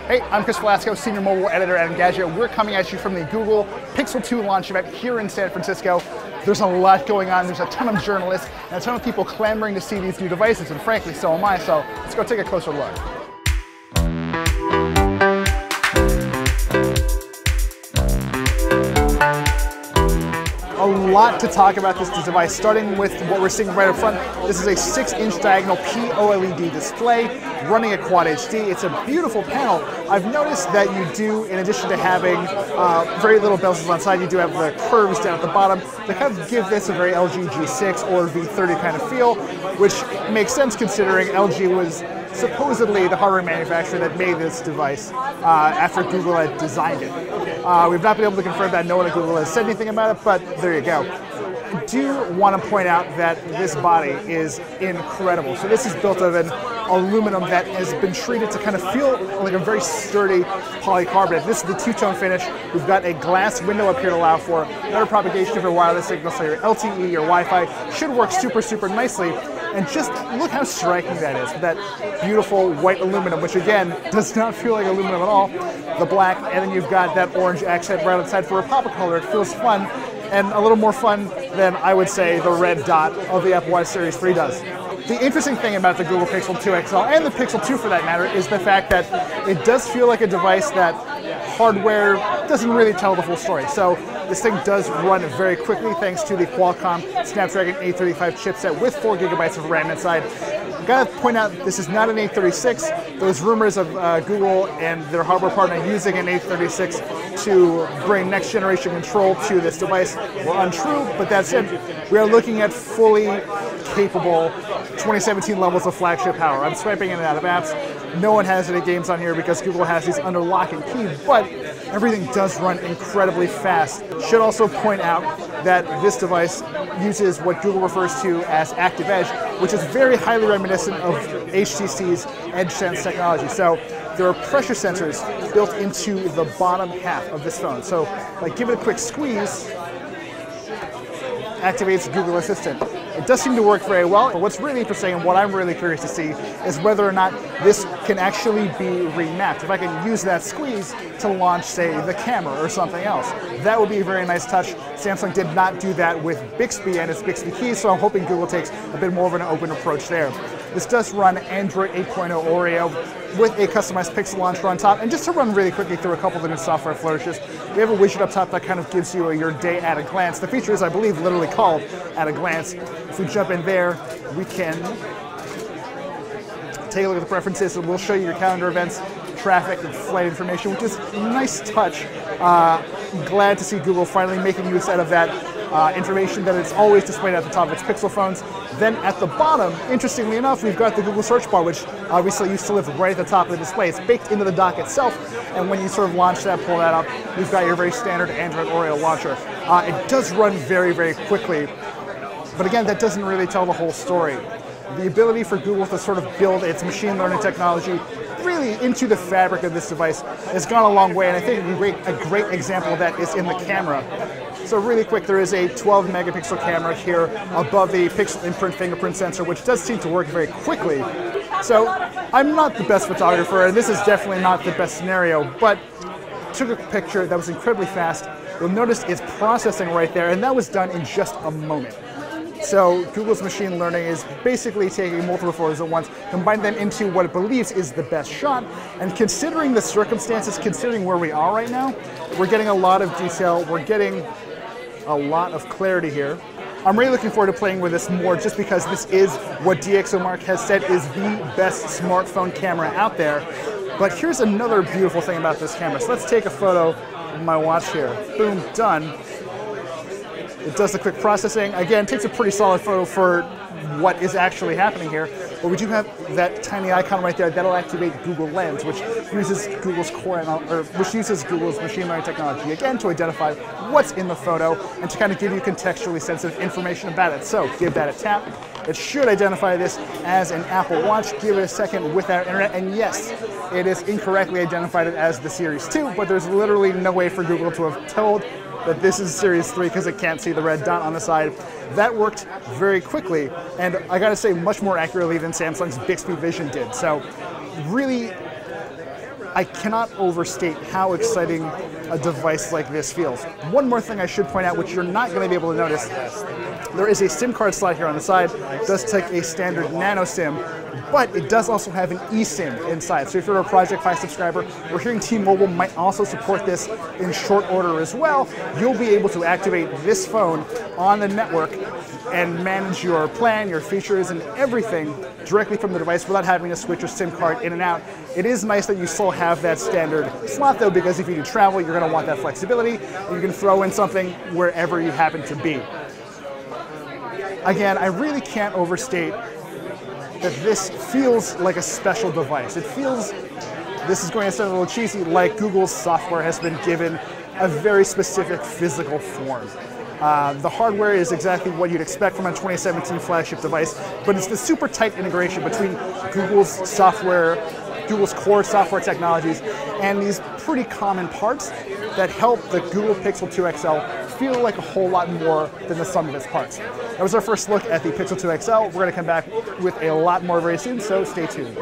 Hey, I'm Chris Velasco, Senior Mobile Editor at Engadget. We're coming at you from the Google Pixel 2 launch event here in San Francisco. There's a lot going on. There's a ton of journalists and a ton of people clamoring to see these new devices, and frankly, so am I. So let's go take a closer look. A lot to talk about this device, starting with what we're seeing right up front. This is a 6-inch diagonal POLED display running at Quad HD. It's a beautiful panel. I've noticed that you do, in addition to having very little bezels on side, you do have the curves down at the bottom that kind of give this a very LG G6 or V30 kind of feel, which makes sense considering LG was supposedly the hardware manufacturer that made this device after Google had designed it. We've not been able to confirm that. No one at Google has said anything about it, but there you go. I do want to point out that this body is incredible. So this is built of an aluminum that has been treated to kind of feel like a very sturdy polycarbonate. This is the two-tone finish. We've got a glass window up here to allow for better propagation of your wireless signal, so your LTE, your Wi-Fi should work super nicely. And just look how striking that is, that beautiful white aluminum, which again, does not feel like aluminum at all. The black, and then you've got that orange accent right outside for a pop of color. It feels fun, and a little more fun than, I would say, the red dot of the Apple Watch Series 3 does. The interesting thing about the Google Pixel 2 XL, and the Pixel 2 for that matter, is the fact that it does feel like a device that hardware doesn't really tell the full story. So this thing does run very quickly thanks to the Qualcomm Snapdragon 835 chipset with 4 GB of RAM inside. I've got to point out this is not an 836. Those rumors of Google and their hardware partner using an 836 to bring next generation control to this device were untrue, but that said, we are looking at fully capable 2017 levels of flagship power. I'm swiping in and out of apps. No one has any games on here because Google has these under lock and key, but everything does run incredibly fast. Should also point out that this device uses what Google refers to as Active Edge, which is very highly reminiscent of HTC's EdgeSense technology. So there are pressure sensors built into the bottom half of this phone. So like give it a quick squeeze, activates Google Assistant. It does seem to work very well, but what's really interesting and what I'm really curious to see is whether or not this can actually be remapped. If I can use that squeeze to launch, say, the camera or something else. That would be a very nice touch. Samsung did not do that with Bixby and its Bixby keys, so I'm hoping Google takes a bit more of an open approach there. This does run Android 8.0 Oreo with a customized Pixel launcher on top. And just to run really quickly through a couple of the new software flourishes, we have a widget up top that kind of gives you your day at a glance. The feature is, I believe, literally called At a Glance. If we jump in there, we can take a look at the preferences, and we'll show you your calendar events, traffic, and flight information, which is a nice touch. Glad to see Google finally making use out of that information that it's always displayed at the top of its Pixel phones. Then at the bottom, interestingly enough, we've got the Google search bar, which obviously used to live right at the top of the display. It's baked into the dock itself, and when you sort of launch that, pull that up, you've got your very standard Android Oreo launcher. It does run very quickly, but again, that doesn't really tell the whole story. The ability for Google to sort of build its machine learning technology really into the fabric of this device has gone a long way, and I think a great example of that is in the camera. So really quick, there is a 12 megapixel camera here above the pixel imprint fingerprint sensor, which does seem to work very quickly. So I'm not the best photographer, and this is definitely not the best scenario, but took a picture that was incredibly fast. You'll notice it's processing right there, and that was done in just a moment. So Google's machine learning is basically taking multiple photos at once, combining them into what it believes is the best shot, and considering the circumstances, considering where we are right now, we're getting a lot of detail, we're getting a lot of clarity here. I'm really looking forward to playing with this more just because this is what DxOMark has said is the best smartphone camera out there. But here's another beautiful thing about this camera. So let's take a photo of my watch here. Boom, done. It does the quick processing. Again, takes a pretty solid photo for what is actually happening here. But we do have that tiny icon right there that'll activate Google Lens, which uses Google's Google's machine learning technology again to identify what's in the photo and to kind of give you contextually sensitive information about it. So give that a tap. It should identify this as an Apple Watch. Give it a second without internet, and yes, it is incorrectly identified it as the Series 2, but there's literally no way for Google to have told that this is Series 3 because it can't see the red dot on the side. That worked very quickly, and I gotta say, much more accurately than Samsung's Bixby Vision did. So really I cannot overstate how exciting a device like this feels. One more thing I should point out, which you're not going to be able to notice, there is a SIM card slot here on the side. It does take a standard nano SIM, but it does also have an eSIM inside. So if you're a Project Pi subscriber, we're hearing T-Mobile might also support this in short order as well. You'll be able to activate this phone on the network and manage your plan, your features, and everything directly from the device without having to switch your SIM card in and out. It is nice that you still have that standard slot though, because if you do travel, you're going to want that flexibility. You can throw in something wherever you happen to be. Again, I really can't overstate that this feels like a special device. It feels, this is going to sound a little cheesy, like Google's software has been given a very specific physical form. The hardware is exactly what you'd expect from a 2017 flagship device, but it's the super tight integration between Google's software, Google's core software technologies, and these pretty common parts that help the Google Pixel 2 XL feel like a whole lot more than the sum of its parts. That was our first look at the Pixel 2 XL. We're going to come back with a lot more very soon, so stay tuned.